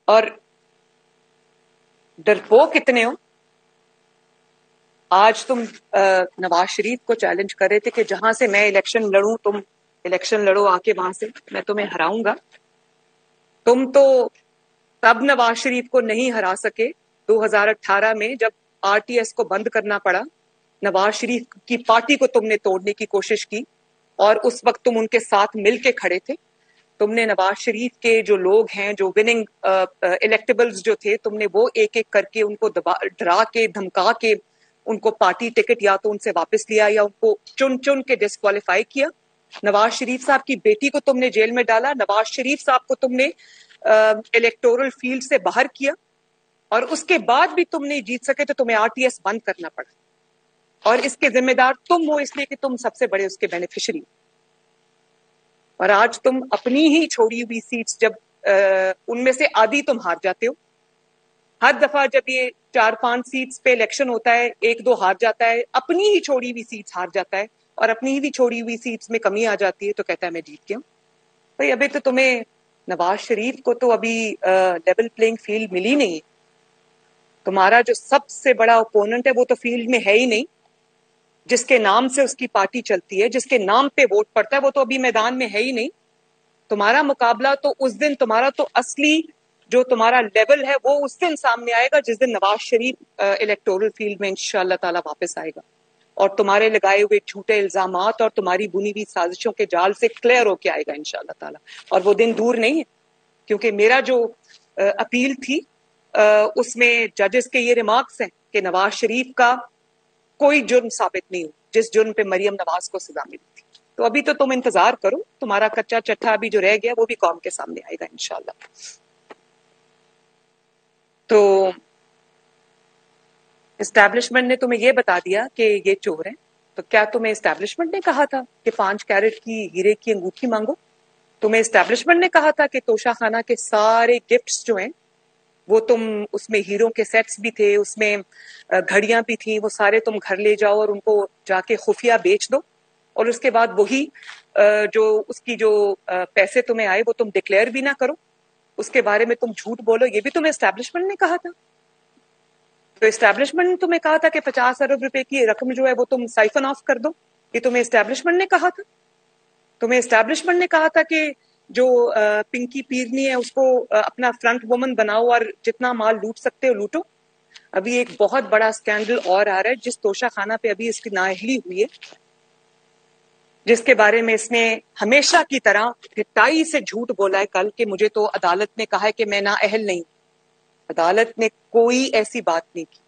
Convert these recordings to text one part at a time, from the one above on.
اور ڈرپوک اتنے ہو. آج تم نواز شریف کو چیلنج کر رہے تھے کہ جہاں سے میں الیکشن لڑوں تم الیکشن لڑو آ کے وہاں سے میں تمہیں ہراؤں گا. تم تو تب نواز شریف کو نہیں ہرا سکے 2018 میں جب آر ٹی ایس کو بند کرنا پڑا. نواز شریف کی پارٹی کو تم نے توڑنے کی کوشش کی اور اس وقت تم ان کے ساتھ مل کے کھڑے تھے. تم نے نواز شریف کے جو لوگ ہیں جو وننگ الیکٹیبلز جو تھے تم نے وہ ایک ایک کر کے ان کو ڈرا کے دھمکا کے ان کو پارٹی ٹکٹ یا تو ان سے واپس لیا یا ان کو چن چن کے ڈسکوالیفائی کیا. نواز شریف صاحب کی بیٹی کو تم نے جیل میں ڈالا. نواز شریف صاحب کو تم نے الیکٹورل فیلڈ سے باہر کیا اور اس کے بعد بھی تم نہیں جیت سکے تو تمہیں آر ٹی ایس بند کرنا پڑا. اور اس کے ذمہ دار تم ہو اس لیے کہ تم سب سے بڑے اس کے بینیفیشری. اور آج تم اپنی ہی چھوڑی ہوئی سیٹس جب ان میں سے آدھی تم ہار جاتے ہو. ہر دفعہ جب یہ 4-5 سیٹس پہ الیکشن ہوتا ہے 1-2 ہار جاتا ہے, اپنی ہی چھوڑی ہوئی سیٹس ہار جاتا ہے اور اپنی ہی چھوڑی ہوئی سیٹس میں کمی آ جاتی ہے تو کہتا ہے میں جیت گیا ہوں. بھائی ابھی تو تمہیں نواز شریف کو تو ابھی لیول پلینگ فیلڈ ملی نہیں. تمہارا جو سب سے بڑا اوپوننٹ ہے وہ تو فیلڈ میں ہے ہی نہیں. جس کے نام سے اس کی پارٹی چلتی ہے, جس کے نام پہ ووٹ پڑتا ہے, وہ تو ابھی میدان میں ہے ہی نہیں. تمہارا مقابلہ تو اس دن, تمہارا تو اصلی جو تمہارا لیول ہے وہ اس دن سامنے آئے گا جس دن نواز شریف الیکٹورل فیلڈ میں انشاءاللہ تعالی واپس آئے گا اور تمہارے لگائے ہوئے جھوٹے الزامات اور تمہاری بنی ہوئی سازشوں کے جال سے کلیئر ہو کے آئے گا انشاءاللہ تعالی. اور وہ دن دور نہیں ہے, کیونکہ میرا جو اپیل تھی اس میں ججز کے یہ ریمارکس ہیں کہ نواز شریف کا کوئی جرم ثابت نہیں ہو جس جرم پہ مریم نواز کو سزا ملی تھی. تو ابھی تو تم انتظار کرو, تمہارا کچا چٹھا ابھی جو رہ گیا وہ بھی قوم کے سامنے آئے گا انشاءاللہ. تو اسٹیبلشمنٹ نے تمہیں یہ بتا دیا کہ یہ چور ہیں, تو کیا تمہیں اسٹیبلشمنٹ نے کہا تھا کہ 5 کیرٹ کی ہیرے کی انگوٹھی مانگو؟ تمہیں اسٹیبلشمنٹ نے کہا تھا کہ توشہ خانہ کے سارے گفٹس جو ہیں وہ تم, اس میں ہیروں کے سیٹس بھی تھے, اس میں گھڑیاں بھی تھیں, وہ سارے تم گھر لے جاؤ اور ان کو جا کے خفیہ بیچ دو اور اس کے بعد وہی جو اس کی جو پیسے تمہیں آئے وہ تم ڈکلیئر بھی نہ کرو, اس کے بارے میں تم جھوٹ بولو؟ یہ بھی تمہیں اسٹیبلشمنٹ نے کہا تھا. تو اسٹیبلشمنٹ نے تمہیں کہا تھا کہ 50 ارب روپے کی رقم جو ہے وہ تم سائفن آف کر دو. یہ تمہیں اسٹیبلشمنٹ نے کہا تھا. تمہیں اسٹیبلشمنٹ نے کہا تھا کہ جو پنکی پیرنی ہے اس کو اپنا فرنٹ وومن بناؤ اور جتنا مال لوٹ سکتے ہو لوٹو. ابھی ایک بہت بڑا اسکینڈل اور آ رہا ہے جس توشہ خانہ پہ ابھی اس کی نااہلی ہوئی ہے, جس کے بارے میں اس نے ہمیشہ کی طرح گٹائی سے جھوٹ بولا ہے کل کہ مجھے تو عدالت نے کہا ہے کہ میں نااہل نہیں. عدالت نے کوئی ایسی بات نہیں کی.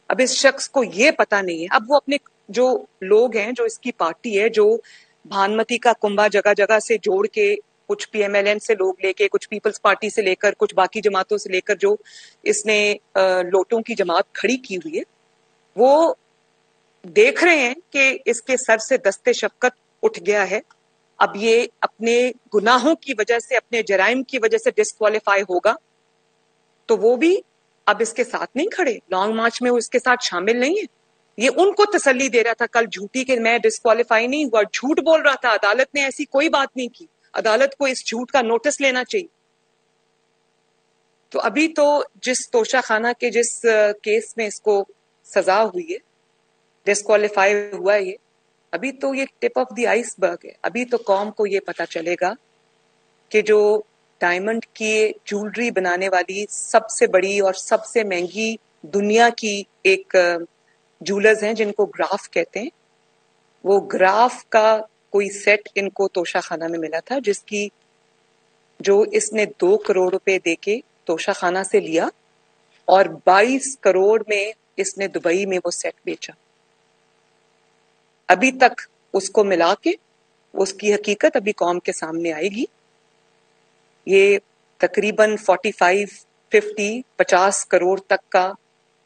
اب اس شخص کو یہ پتا نہیں ہے, اب وہ اپنے جو لوگ ہیں جو اس کی پارٹی ہے, جو بھانمتی کا کنبا جگہ جگہ سے جوڑ کے, کچھ پی ایم ایل این سے لوگ لے کے, کچھ پیپلز پارٹی سے لے کر, کچھ باقی جماعتوں سے لے کر جو اس نے لوٹوں کی جماعت کھڑی کی ہوئی ہے, وہ دیکھ رہے ہیں کہ اس کے سر سے دست شفقت اٹھ گیا ہے. اب یہ اپنے گناہوں کی وجہ سے, اپنے جرائم کی وجہ سے ڈسکوالیفائی ہوگا تو وہ بھی اب اس کے ساتھ نہیں کھڑے, لانگ مارچ میں وہ اس کے ساتھ شامل نہیں ہے. یہ ان کو تسلی دے رہا تھا کل جھوٹی کہ میں ڈسکوالیفائی نہیں ہوا, جھوٹ بول رہا تھا. عدالت نے ایسی کوئی بات نہیں کی, عدالت کو اس جھوٹ کا نوٹس لینا چاہیے. تو ابھی تو جس توشہ خانہ کے جس کیس میں اس کو سزا ہوئی ہے, ڈسکوالیفائی ہوا ہے, یہ ابھی تو یہ ٹپ آف دی آئس برگ ہے. ابھی تو قوم کو یہ پتا چلے گا کہ جو ڈائمنڈ کی جولری بنانے والی سب سے بڑی اور سب سے مہنگی دنیا کی ایک جولرز ہیں جن کو گراف کہتے ہیں, وہ گراف کا کوئی سیٹ ان کو توشہ خانہ میں ملا تھا جس کی جو اس نے 2 کروڑ روپے دے کے توشہ خانہ سے لیا اور 22 کروڑ میں اس نے دبئی میں وہ سیٹ بیچا. ابھی تک اس کو ملا کے اس کی حقیقت ابھی قوم کے سامنے آئے گی. یہ تقریباً 50 کروڑ تک کا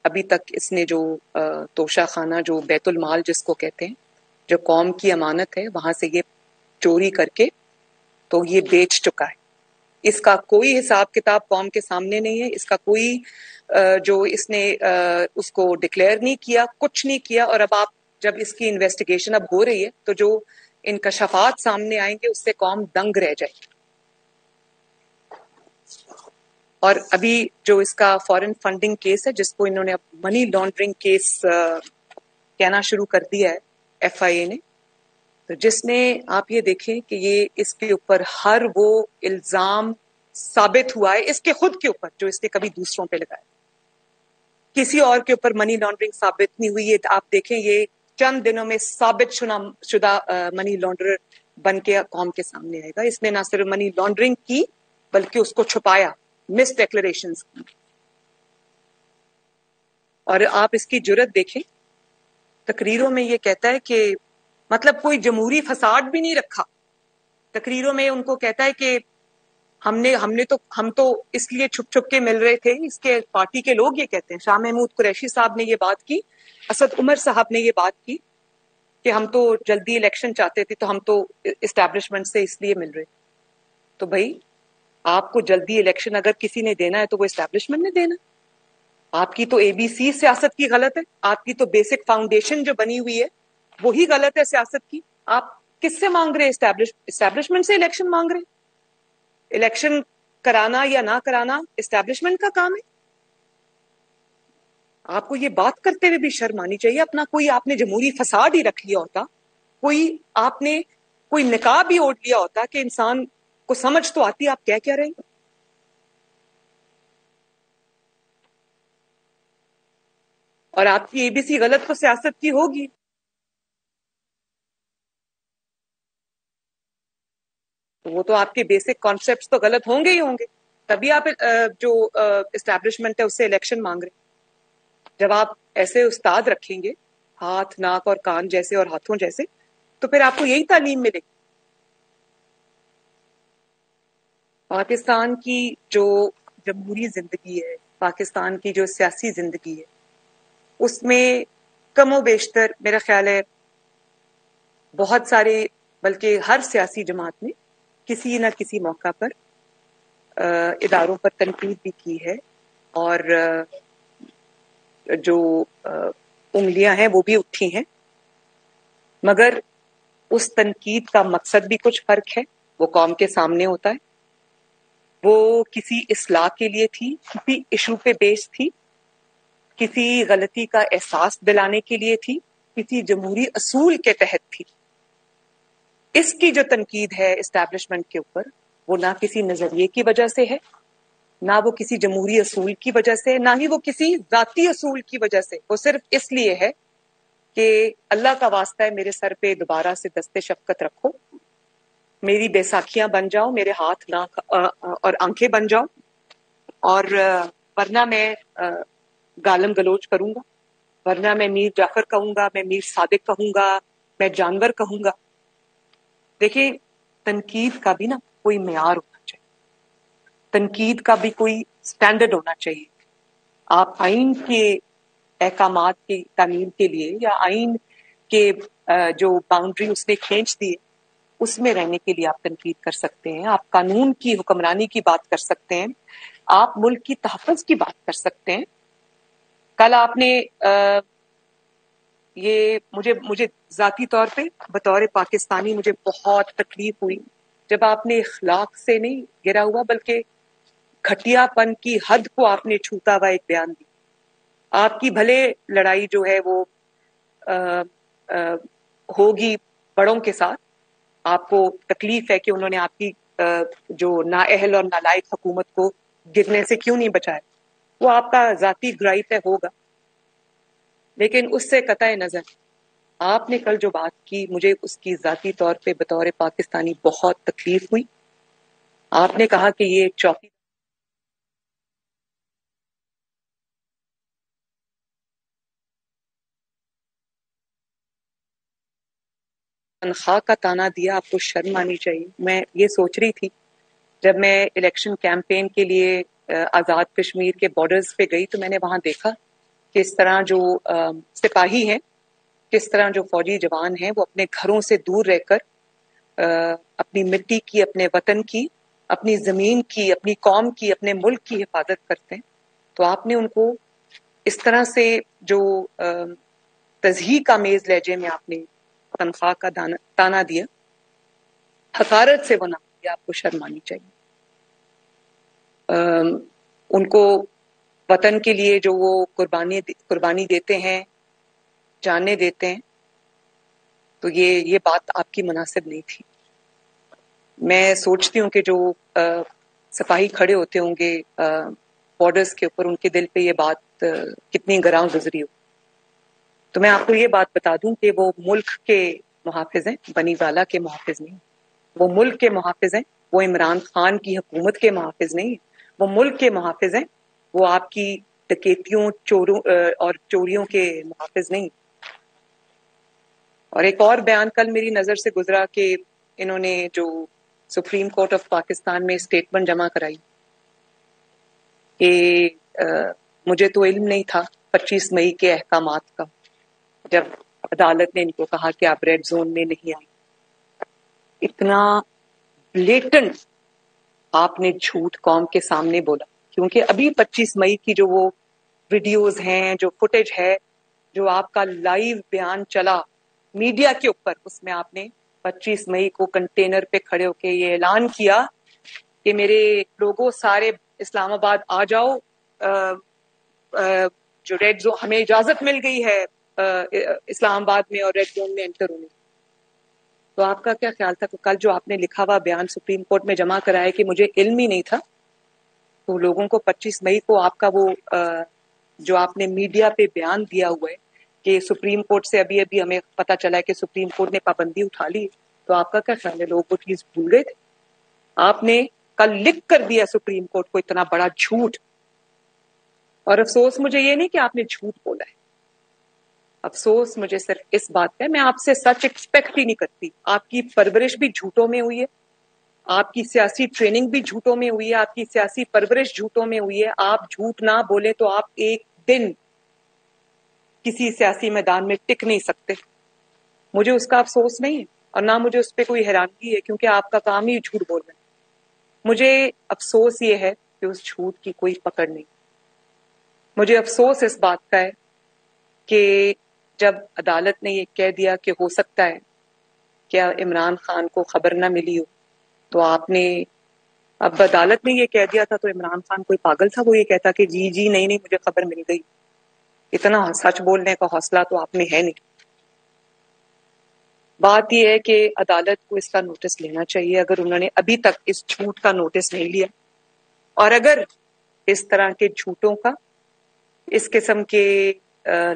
ابھی تک اس نے جو توشہ خانہ, جو بیت المال جس کو کہتے ہیں, جو قوم کی امانت ہے, وہاں سے یہ چوری کر کے تو یہ بیچ چکا ہے. اس کا کوئی حساب کتاب قوم کے سامنے نہیں ہے, اس کا کوئی جو اس نے اس کو ڈکلیئر نہیں کیا, کچھ نہیں کیا. اور اب آپ جب اس کی انویسٹیگیشن اب ہو رہی ہے تو جو انکشافات سامنے آئیں گے اس سے قوم دنگ رہ جائے. اور ابھی جو اس کا فورن فنڈنگ کیس ہے جس کو انہوں نے اب منی لانڈرنگ کیس کہنا شروع کر دیا ہے ایف آئی اے نے، تو جس میں آپ یہ دیکھیں کہ یہ اس کے اوپر ہر وہ الزام ثابت ہوا ہے اس کے خود کے اوپر جو اس نے کبھی دوسروں پہ لگایا، کسی اور کے اوپر منی لانڈرنگ ثابت نہیں ہوئی ہے. آپ دیکھیں یہ چند دنوں میں ثابت شدہ منی لانڈرر بن کے قوم کے سامنے آئے گا. اس نے نہ صرف منی لانڈرنگ کی بلکہ اس کو چھپایا، مس ڈیکلریشنز کی. اور آپ اس کی جرت دیکھیں، تقریروں میں یہ کہتا ہے کہ مطلب کوئی جمہوری فساد بھی نہیں رکھا. تقریروں میں ان کو کہتا ہے کہ ہم تو اس لیے چھپ چھپ کے مل رہے تھے. اس کے پارٹی کے لوگ یہ کہتے ہیں، شاہ محمود قریشی صاحب نے یہ بات کی، اسد عمر صاحب نے یہ بات کی کہ ہم تو جلدی الیکشن چاہتے تھے تو ہم تو اسٹیبلشمنٹ سے اس لیے مل رہے. تو بھائی آپ کو جلدی الیکشن اگر کسی نے دینا ہے تو وہ اسٹیبلشمنٹ نے دینا. آپ کی تو اے بی سی سیاست کی غلط ہے، آپ کی تو بیسک فاؤنڈیشن جو بنی ہوئی ہے وہی غلط ہے سیاست کی. آپ کس سے مانگ رہے؟ اسٹیبلشمنٹ سے الیکشن مانگ رہے. الیکشن کرانا یا نہ کرانا اسٹیبلشمنٹ کا کام ہے. آپ کو یہ بات کرتے ہوئے بھی شرم آنی چاہیے. اپنا کوئی آپ نے جمہوری فساد ہی رکھ لیا ہوتا، آپ نے کوئی نقاب ہی اوڑھ لیا ہوتا کہ انسان کو سمجھ تو آتی آپ کیا رہے ہیں. اور آپ کی اے بی سی غلط تو سیاست کی ہوگی. وہ تو آپ کے بیسک کانسیپٹس تو غلط ہوں گے ہی ہوں گے، تبھی آپ جو اسٹیبلشمنٹ ہے اس سے الیکشن مانگ رہے. جب آپ ایسے استاد رکھیں گے ہاتھ ناک اور کان جیسے اور ہاتھوں جیسے تو پھر آپ کو یہی تعلیم ملے گی. پاکستان کی جو جمہوری زندگی ہے، پاکستان کی جو سیاسی زندگی ہے، اس میں کم و بیشتر میرا خیال ہے بہت سارے بلکہ ہر سیاسی جماعت نے کسی نہ کسی موقع پر اداروں پر تنقید بھی کی ہے، اور جو انگلیاں ہیں وہ بھی اٹھی ہیں. مگر اس تنقید کا مقصد بھی کچھ فرق ہے، وہ قوم کے سامنے ہوتا ہے. وہ کسی اصلاح کے لیے تھی، کسی ایشو پہ بیس تھی، کسی غلطی کا احساس دلانے کے لیے تھی، کسی جمہوری اصول کے تحت تھی. اس کی جو تنقید ہے اسٹیبلشمنٹ کے اوپر، وہ نہ کسی نظریے کی وجہ سے ہے، نہ وہ کسی جمہوری اصول کی وجہ سے، نہ ہی وہ کسی ذاتی اصول کی وجہ سے. وہ صرف اس لیے ہے کہ اللہ کا واسطہ ہے میرے سر پہ دوبارہ سے دست شفقت رکھو، میری بیساکھیاں بن جاؤ، میرے ہاتھ ناک اور آنکھیں بن جاؤ، اور ورنہ میں گالم گلوچ کروں گا، ورنہ میں میر جعفر کہوں گا، میں میر صادق کہوں گا، میں جانور کہوں گا. دیکھیں تنقید کا بھی نا کوئی معیار ہونا چاہیے، تنقید کا بھی کوئی سٹینڈرڈ ہونا چاہیے. آپ آئین کے احکامات کی تعمیل کے لیے یا آئین کے جو باؤنڈری اس نے کھینچ دی اس میں رہنے کے لیے آپ تنقید کر سکتے ہیں، آپ قانون کی حکمرانی کی بات کر سکتے ہیں، آپ ملک کی تحفظ کی بات کر سکتے ہیں. کل آپ نے یہ مجھے ذاتی طور پہ بطور پاکستانی مجھے بہت تکلیف ہوئی جب آپ نے اخلاق سے نہیں گرا ہوا بلکہ گھٹیا پن کی حد کو آپ نے چھوتا ہوا ایک بیان دی. آپ کی بھلے لڑائی جو ہے وہ ہوگی بڑوں کے ساتھ، آپ کو تکلیف ہے کہ انہوں نے آپ کی جو نااہل اور نالائق حکومت کو گرنے سے کیوں نہیں بچایا، وہ آپ کا ذاتی گرائپ ہے، ہوگا. لیکن اس سے قطع نظر آپ نے کل جو بات کی مجھے اس کی ذاتی طور پہ بطور پاکستانی بہت تکلیف ہوئی. آپ نے کہا کہ یہ چوکی تنخواہ کا تانا دیا، آپ کو شرم آنی چاہیے. میں یہ سوچ رہی تھی جب میں الیکشن کیمپین کے لیے آزاد کشمیر کے بارڈرز پہ گئی تو میں نے وہاں دیکھا کہ اس طرح جو سپاہی ہیں، کس طرح جو فوجی جوان ہیں وہ اپنے گھروں سے دور رہ کر اپنی مٹی کی، اپنے وطن کی، اپنی زمین کی، اپنی قوم کی، اپنے ملک کی حفاظت کرتے ہیں. تو آپ نے ان کو اس طرح سے جو تضحیق آمیز لہجے میں آپ نے تنخواہ کا تانا دیا، حقارت سے وہ نام دیا، آپ کو شرم آنی چاہیے. ان کو وطن کے لیے جو وہ قربانی دیتے ہیں، جانیں دیتے ہیں، تو یہ بات آپ کی مناسب نہیں تھی. میں سوچتی ہوں کہ جو سپاہی کھڑے ہوتے ہوں گے بارڈرز کے اوپر، ان کے دل پہ یہ بات کتنی گراں گزری ہو. تو میں آپ کو یہ بات بتا دوں کہ وہ ملک کے محافظ ہیں، بنی والا کے محافظ نہیں. وہ ملک کے محافظ ہیں، وہ عمران خان کی حکومت کے محافظ نہیں. وہ ملک کے محافظ ہیں، وہ آپ کی ڈکیتیوں اور چوریوں کے محافظ نہیں. اور ایک اور بیان کل میری نظر سے گزرا کہ انہوں نے جو سپریم کورٹ آف پاکستان میں اسٹیٹمنٹ جمع کرائی کہ مجھے تو علم نہیں تھا 25 مئی کے احکامات کا، جب عدالت نے ان کو کہا کہ آپ ریڈ زون میں نہیں آئے. اتنا بلیٹنٹ آپ نے جھوٹ قوم کے سامنے بولا، کیونکہ ابھی 25 مئی کی جو وہ ویڈیوز ہیں، جو فوٹیج ہے، جو آپ کا لائیو بیان چلا میڈیا کے اوپر، اس میں آپ نے 25 مئی کو کنٹینر پہ کھڑے ہو کے یہ اعلان کیا کہ میرے لوگوں سارے اسلام آباد آ جاؤ، جو ریڈ زون ہمیں اجازت مل گئی ہے اسلام آباد میں اور ریڈ زون میں انٹر ہونے. تو آپ کا کیا خیال تھا کہ کل جو آپ نے لکھا ہوا بیان سپریم کورٹ میں جمع کرایا کہ مجھے علم ہی نہیں تھا، تو لوگوں کو 25 مئی کو آپ کا وہ جو آپ نے میڈیا پہ بیان دیا ہوا ہے کہ سپریم کورٹ سے ابھی ہمیں پتا چلا ہے کہ سپریم کورٹ نے پابندی اٹھا لی، تو آپ کا کیا خیال ہے؟ لوگ وہ چیز بھول گئے تھے؟ آپ نے کل لکھ کر دیا سپریم کورٹ کو اتنا بڑا جھوٹ. اور افسوس مجھے یہ نہیں کہ آپ نے جھوٹ بولا ہے، افسوس مجھے صرف اس بات ہے، میں آپ سے سچ ایکسپیکٹ ہی نہیں کرتی. آپ کی پرورش بھی جھوٹوں میں ہوئی ہے، آپ کی سیاسی ٹریننگ بھی جھوٹوں میں ہوئی ہے، آپ کی سیاسی پرورش جھوٹوں میں ہوئی ہے. آپ جھوٹ نہ بولے تو آپ ایک دن کسی سیاسی میدان میں ٹک نہیں سکتے. مجھے اس کا افسوس نہیں ہے اور نہ مجھے اس پہ کوئی حیرانگی ہے، کیونکہ آپ کا کام ہی جھوٹ بولنا ہے. مجھے افسوس یہ ہے کہ اس جھوٹ کی کوئی پکڑ نہیں. مجھے افسوس اس بات کا ہے کہ جب عدالت نے یہ کہہ دیا کہ ہو سکتا ہے کہ عمران خان کو خبر نہ ملی ہو، تو آپ نے، اب عدالت نے یہ کہہ دیا تھا تو عمران خان کوئی پاگل تھا وہ یہ کہتا کہ جی نہیں مجھے خبر مل گئی؟ اتنا سچ بولنے کا حوصلہ تو آپ میں ہے نہیں. بات یہ ہے کہ عدالت کو اس کا نوٹس لینا چاہیے اگر انہوں نے ابھی تک اس جھوٹ کا نوٹس نہیں لیا، اور اگر اس طرح کے جھوٹوں کا، اس قسم کے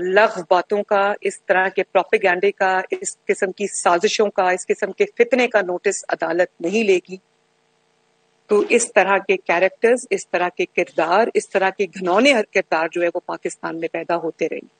لغو باتوں کا، اس طرح کے پروپیگینڈے کا، اس قسم کی سازشوں کا، اس قسم کے فتنے کا نوٹس عدالت نہیں لے گی، تو اس طرح کے کیریکٹرز، اس طرح کے کردار، اس طرح کے گھنونے کردار جو ہے وہ پاکستان میں پیدا ہوتے رہیں گے.